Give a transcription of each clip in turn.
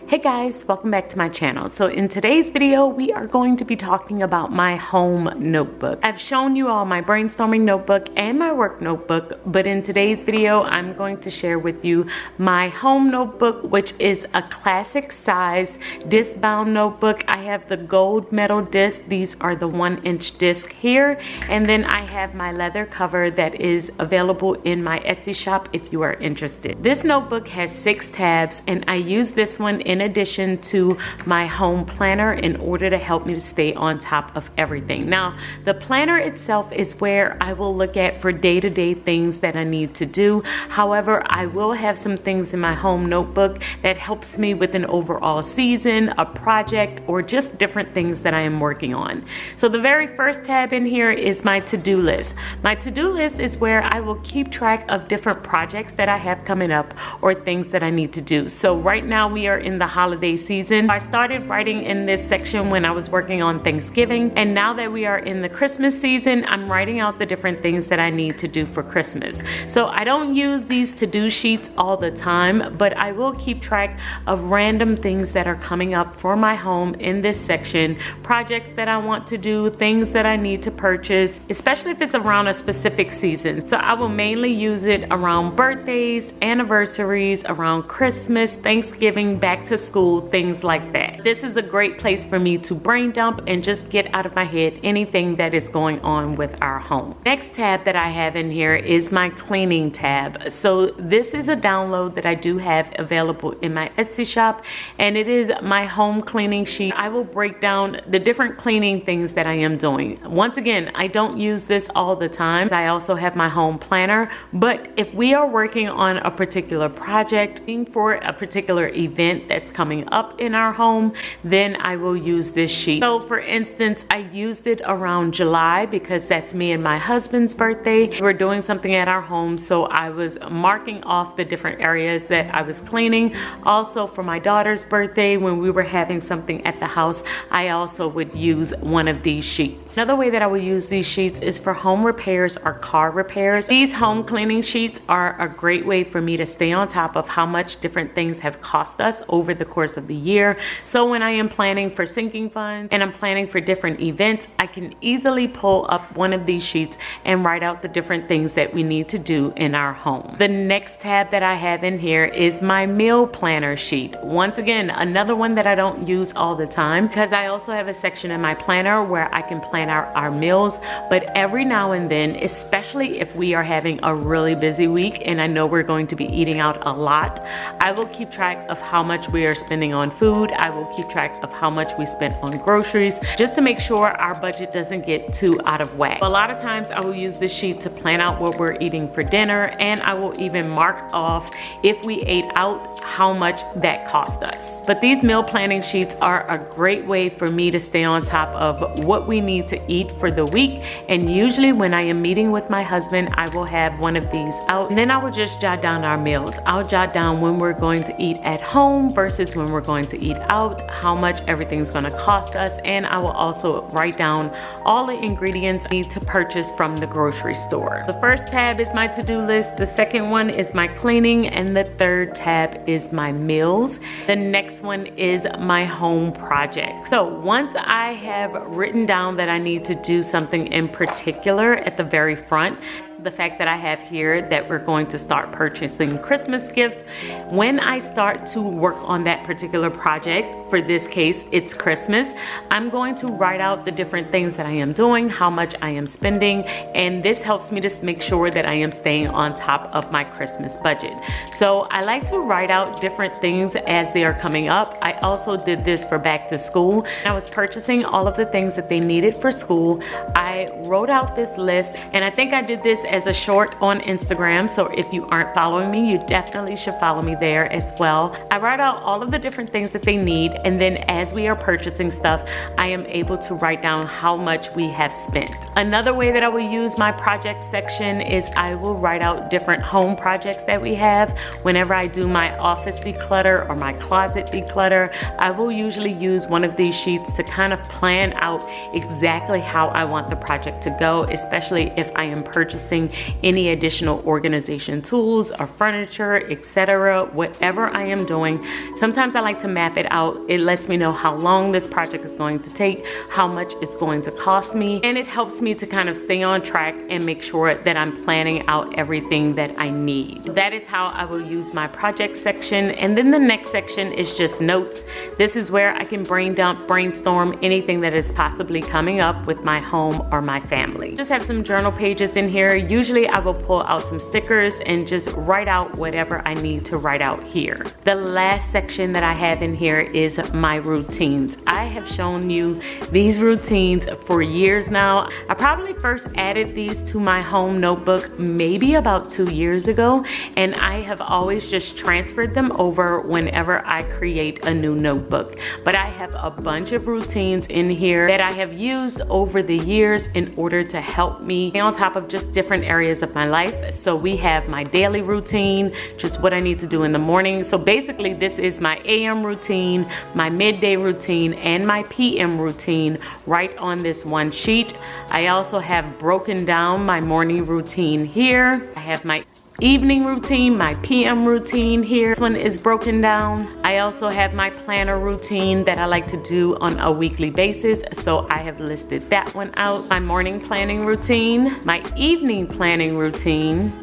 Hey guys, welcome back to my channel. So in today's video, we are going to be talking about my home notebook. I've shown you all my brainstorming notebook and my work notebook, but in today's video, I'm going to share with you my home notebook, which is a classic size disc bound notebook. I have the gold metal disc. These are the 1-inch disc here. And then I have my leather cover that is available in my Etsy shop if you are interested. This notebook has 6 tabs and I use this one in addition to my home planner in order to help me to stay on top of everything. Now, the planner itself is where I will look at for day-to-day things that I need to do. However, I will have some things in my home notebook that helps me with an overall season, a project, or just different things that I am working on. So the very first tab in here is my to-do list. My to-do list is where I will keep track of different projects that I have coming up or things that I need to do. So right now we are in the holiday season. I started writing in this section when I was working on Thanksgiving, and now that we are in the Christmas season, I'm writing out the different things that I need to do for Christmas. So I don't use these to-do sheets all the time, but I will keep track of random things that are coming up for my home in this section, projects that I want to do, things that I need to purchase, especially if it's around a specific season. So I will mainly use it around birthdays, anniversaries, around Christmas, Thanksgiving, back to school, things like that. This is a great place for me to brain dump and just get out of my head anything that is going on with our home. Next tab that I have in here is my cleaning tab. So this is a download that I do have available in my Etsy shop, and it is my home cleaning sheet. I will break down the different cleaning things that I am doing. Once again, I don't use this all the time. I also have my home planner, but if we are working on a particular project for a particular event that's coming up in our home, then I will use this sheet. So for instance, I used it around July because that's me and my husband's birthday. We're doing something at our home, so I was marking off the different areas that I was cleaning. Also for my daughter's birthday, when we were having something at the house, I also would use one of these sheets. Another way that I will use these sheets is for home repairs or car repairs. These home cleaning sheets are a great way for me to stay on top of how much different things have cost us over the course of the year. So when I am planning for sinking funds and I'm planning for different events, I can easily pull up one of these sheets and write out the different things that we need to do in our home. The next tab that I have in here is my meal planner sheet. Once again, another one that I don't use all the time because I also have a section in my planner where I can plan out our meals, but every now and then, especially if we are having a really busy week and I know we're going to be eating out a lot, I will keep track of how much we are spending on food. I will keep track of how much we spent on groceries just to make sure our budget doesn't get too out of whack. A lot of times I will use this sheet to plan out what we're eating for dinner, and I will even mark off if we ate out how much that cost us. But these meal planning sheets are a great way for me to stay on top of what we need to eat for the week, and usually when I am meeting with my husband, I will have one of these out, and then I will just jot down our meals. I'll jot down when we're going to eat at home versus when we're going to eat out, how much everything's going to cost us, and I will also write down all the ingredients I need to purchase from the grocery store. The first tab is my to-do list, the second one is my cleaning, and the third tab is my meals. The next one is my home project. So once I have written down that I need to do something in particular at the very front, the fact that I have here that we're going to start purchasing Christmas gifts, when I start to work on that particular project, for this case it's Christmas, I'm going to write out the different things that I am doing, how much I am spending, and this helps me to make sure that I am staying on top of my Christmas budget. So I like to write out different things as they are coming up. I also did this for back to school. I was purchasing all of the things that they needed for school. I wrote out this list, and I think I did this as a short on Instagram, so if you aren't following me, you definitely should follow me there as well. I write out all of the different things that they need, and then as we are purchasing stuff, I am able to write down how much we have spent. Another way that I will use my project section is I will write out different home projects that we have. Whenever I do my office declutter or my closet declutter, I will usually use one of these sheets to kind of plan out exactly how I want the project to go, especially if I am purchasing any additional organization tools or furniture, etc. Whatever I am doing, sometimes I like to map it out. It lets me know how long this project is going to take, how much it's going to cost me, and it helps me to kind of stay on track and make sure that I'm planning out everything that I need. That is how I will use my project section. And then the next section is just notes. This is where I can brainstorm anything that is possibly coming up with my home or my family. Just have some journal pages in here. Usually I will pull out some stickers and just write out whatever I need to write out here. The last section that I have in here is my routines. I have shown you these routines for years now. I probably first added these to my home notebook maybe about 2 years ago, and I have always just transferred them over whenever I create a new notebook. But I have a bunch of routines in here that I have used over the years in order to help me stay on top of just different areas of my life. So we have my daily routine, just what I need to do in the morning. So basically this is my AM routine, my midday routine, and my PM routine right on this one sheet. I also have broken down my morning routine here. I have my evening routine, my PM routine here. This one is broken down. I also have my planner routine that I like to do on a weekly basis, so I have listed that one out. My morning planning routine, my evening planning routine,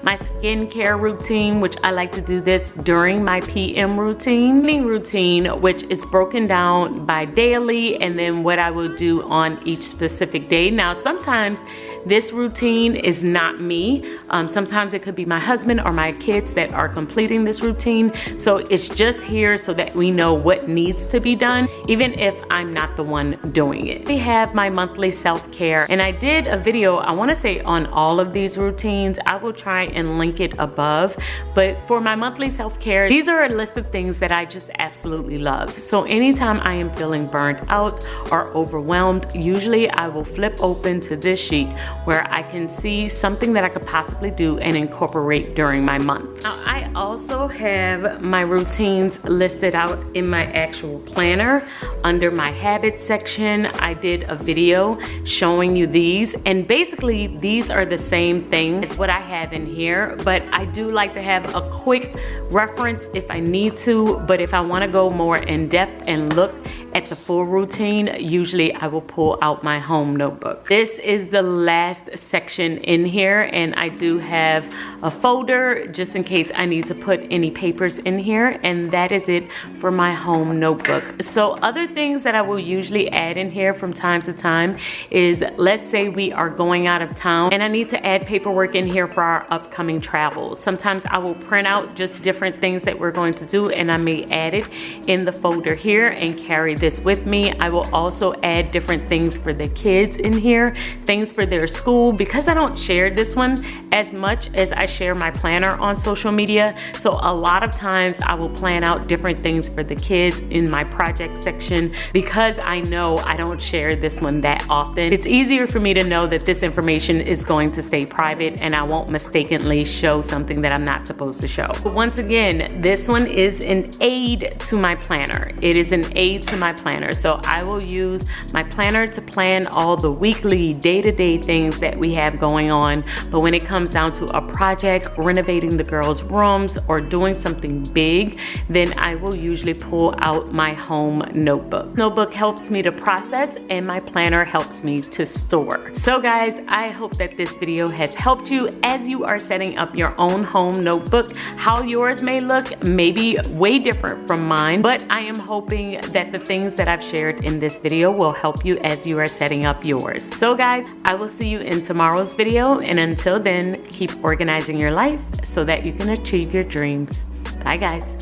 my skincare routine, which I like to do this during my PM routine. Evening routine, which is broken down by daily, and then what I will do on each specific day. Now, sometimes this routine is not me. Sometimes it could be my husband or my kids that are completing this routine. So it's just here so that we know what needs to be done, even if I'm not the one doing it. We have my monthly self-care, and I did a video, I wanna say on all of these routines. I will try and link it above, but for my monthly self-care, these are a list of things that I just absolutely love. So anytime I am feeling burnt out or overwhelmed, usually I will flip open to this sheet where I can see something that I could possibly do and incorporate during my month. Now, I also have my routines listed out in my actual planner under my habits section. I did a video showing you these, and basically these are the same thing as what I have in here, but I do like to have a quick reference if I need to. But if I want to go more in depth and look at the full routine, usually I will pull out my home notebook. This is the last section in here, and I do have a folder just in case I need to put any papers in here, and that is it for my home notebook. So other things that I will usually add in here from time to time is, let's say we are going out of town and I need to add paperwork in here for our upcoming travel. Sometimes I will print out just different things that we're going to do, and I may add it in the folder here and carry this with me. I will also add different things for the kids in here, things for their school, because I don't share this one as much as I share my planner on social media. So a lot of times I will plan out different things for the kids in my project section because I know I don't share this one that often. It's easier for me to know that this information is going to stay private and I won't mistakenly show something that I'm not supposed to show. But once again, this one is an aid to my planner. It is an aid to my planner. So I will use my planner to plan all the weekly, day-to-day things that we have going on. But when it comes down to a project, renovating the girls' rooms, or doing something big, then I will usually pull out my home notebook. Notebook helps me to process, and my planner helps me to store. So guys, I hope that this video has helped you as you are setting up your own home notebook. How yours may look may be way different from mine, but I am hoping that the things that I've shared in this video will help you as you are setting up yours. So guys, I will see you in tomorrow's video, and until then, keep organizing your life so that you can achieve your dreams. Bye guys.